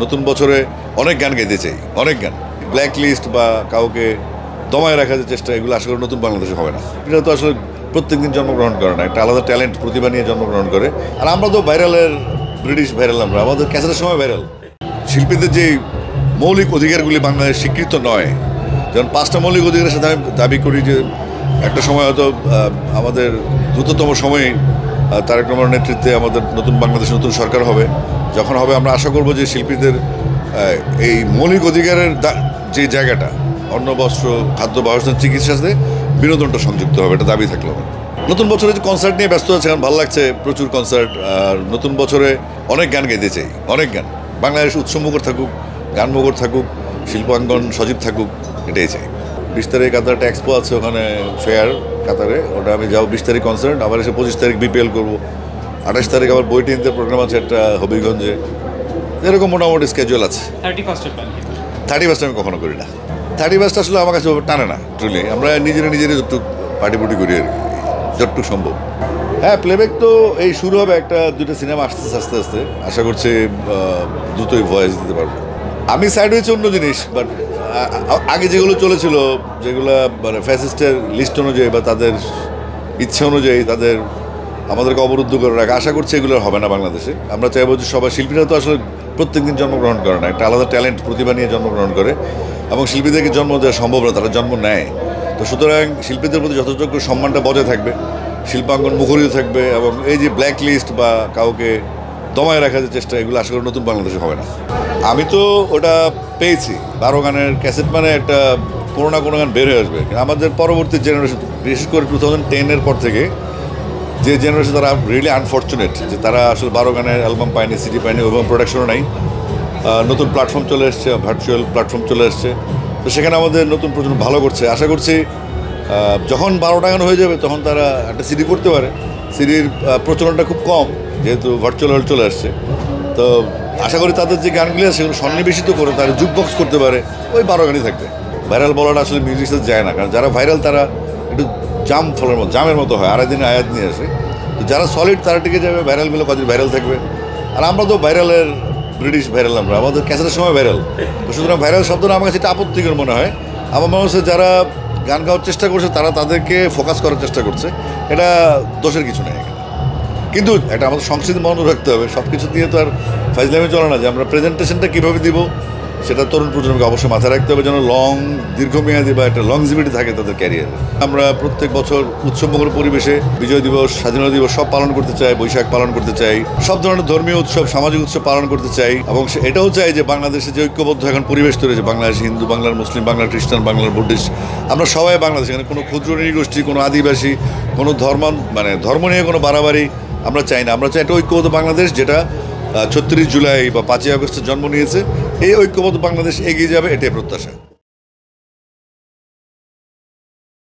নতুন বছরে অনেক গান গাইতে চাই, অনেক গান। ব্ল্যাক লিস্ট বা কাউকে দমায় রাখার যে চেষ্টা, এগুলো আশা করি নতুন বাংলাদেশে হবে না। এটা তো আসলে প্রত্যেকদিন জন্মগ্রহণ করে না, একটা আলাদা ট্যালেন্ট প্রতিভা নিয়ে জন্মগ্রহণ করে। আর আমরা তো ভাইরালের ব্রিটিশ ভাইরাল, আমরা আমাদের ক্যাসেটের সময় ভাইরাল। শিল্পীদের যে মৌলিক অধিকারগুলি বাংলাদেশ স্বীকৃত নয়, যেমন 5টা মৌলিক অধিকারের সাথে আমি দাবি করি যে একটা সময় হয়তো আমাদের দ্রুততম সময়ে তারেক রহমানের নেতৃত্বে আমাদের নতুন বাংলাদেশ, নতুন সরকার হবে। যখন হবে আমরা আশা করব যে শিল্পীদের এই মৌলিক অধিকারের যে জায়গাটা, অন্ন, বস্ত্র, খাদ্য, বাসস্থান, চিকিৎসার সাথে বিনোদনটা সংযুক্ত হবে, এটা দাবি থাকলো। নতুন বছরে যে কনসার্ট নিয়ে ব্যস্ত আছে, এখন ভালো লাগছে, প্রচুর কনসার্ট। আর নতুন বছরে অনেক গান গাইতে চাই, অনেক গান। বাংলাদেশ উৎসবমুখর থাকুক, গানমুখর থাকুক, শিল্পাঙ্গন সজীব থাকুক, এটাই চাই। 20 তারিখ কাতারে একটা এক্সপো আছে, ওখানে ফেয়ার কাতারে, ওটা আমি যাবো। 20 তারিখ কনসার্ট, আবার এসে 25 তারিখ বিপিএল করবো। 28 তারিখ আবার বইটিনতে প্রোগ্রাম আছে একটা হবিগঞ্জে। এরকম মোটামুটি স্কেজুয়াল আছে। 31 আমি কখনো করি না। 31 আসলে আমার কাছে টানে না, ট্রুলি। আমরা নিজেরাই যতটুকু পার্টি করি আর কি, যতটুকু সম্ভব। হ্যাঁ, প্লেব্যাক তো এই শুরু হবে, 1-2টা সিনেমা আসতেছে আস্তে আস্তে। আশা করছি দ্রুতই ভয়েস দিতে পারবো। আমি সাইড হয়েছে অন্য জিনিস, বাট আগে যেগুলো চলেছিল, যেগুলো মানে ফ্যাসিস্টের লিস্ট অনুযায়ী বা তাদের ইচ্ছা অনুযায়ী তাদের আমাদেরকে অবরুদ্ধ করে রাখা, আশা করছি এগুলো হবে না বাংলাদেশে। আমরা চাইবো যে সবাই, শিল্পীরা তো আসলে প্রত্যেকদিন জন্মগ্রহণ করে না, একটা আলাদা ট্যালেন্ট প্রতিভা নিয়ে জন্মগ্রহণ করে, এবং শিল্পীদেরকে জন্ম দেওয়া সম্ভব না, তারা জন্ম নেয়। তো সুতরাং শিল্পীদের প্রতি যথাযোগ্য সম্মানটা বজায় থাকবে, শিল্পাঙ্গন মুখরিত থাকবে, এবং এই যে ব্ল্যাক লিস্ট বা কাউকে দমায় রাখার যে চেষ্টা, এগুলো আশা করি নতুন বাংলাদেশে হবে না। আমি তো ওটা পেয়েছি, 12 গানের ক্যাসেট, মানে একটা কোনো না কোনো গান বের হয়ে আসবে। আমাদের পরবর্তী জেনারেশন, বিশেষ করে 2010-এর পর থেকে যে জেনারেশন, তারা রিয়েলি আনফর্চুনেট যে তারা আসলে 12 গানের অ্যালবাম পায়নি, সিডি পায়নি, এবং প্রোডাকশনও নাই। নতুন প্ল্যাটফর্ম চলে এসছে, ভার্চুয়াল প্ল্যাটফর্ম চলে এসছে। তো সেখানে আমাদের নতুন প্রজন্ম ভালো করছে। আশা করছি যখন 12টা গান হয়ে যাবে, তখন তারা একটা সিডি করতে পারে। সিডির প্রচলনটা খুব কম, যেহেতু ভার্চুয়াল চলে আসছে। তো আশা করি তাদের যে গানগুলি আছে সেগুলো সন্নিবেশিত করে তারা জুকবক্স করতে পারে, ওই 12 গানই থাকবে। ভাইরাল বলাটা আসলে মিউজিক সাথে যায় না, কারণ যারা ভাইরাল তারা একটু জামের মতো হয়, আড়াই দিনে আয়াত নিয়ে আসে। তো যারা সলিড তারা টিকে যাবে, ভাইরালগুলো কদিন ভাইরাল থাকবে। আর আমরা তো ভাইরালের ব্রিটিশ ভাইরাল, আমরা আমাদের ক্যাসেটের সময় ভাইরাল। তো সুতরাং ভাইরাল শব্দটা আমার কাছে এটা আপত্তিকর মনে হয়। আমার মনে হচ্ছে যারা গান গাওয়ার চেষ্টা করছে তারা তাদেরকে ফোকাস করার চেষ্টা করছে, এটা দোষের কিছু নেই এখানে। কিন্তু এটা আমাদের সংস্কৃতি মনে রাখতে হবে, সব কিছু দিয়ে তো আর ফাইজলামি চলে না। যে আমরা প্রেজেন্টেশনটা কীভাবে দিব, সেটা তরুণ প্রজন্মকে অবশ্যই মাথায় রাখতে হবে, যেন দীর্ঘমেয়াদী বা একটা লংজিভিটি থাকে তাদের ক্যারিয়ারে। আমরা প্রত্যেক বছর উৎসবমুখর পরিবেশে বিজয় দিবস, স্বাধীনতা দিবস সব পালন করতে চাই, বৈশাখ পালন করতে চাই, সব ধরনের ধর্মীয় উৎসব, সামাজিক উৎসব পালন করতে চাই। এবং এটাও চাই যে বাংলাদেশে যে ঐক্যবদ্ধ এখন পরিবেশ তৈরি হয়েছে, বাংলাদেশ হিন্দু, বাংলার মুসলিম, বাংলার খ্রিস্টান, বাংলার বুদ্ধিস্ট, আমরা সবাই বাংলাদেশ। এখানে কোনো ক্ষুদ্র নৃগোষ্ঠী, কোনো আদিবাসী, কোনো ধর্ম নিয়ে কোনো বাড়াবাড়ি আমরা চাই না। আমরা চাই একটা ঐক্যবদ্ধ বাংলাদেশ, যেটা 36 জুলাই বা 5ই আগস্টে জন্ম নিয়েছে। এই ঐক্যবদ্ধ বাংলাদেশ এগিয়ে যাবে, এটাই প্রত্যাশা।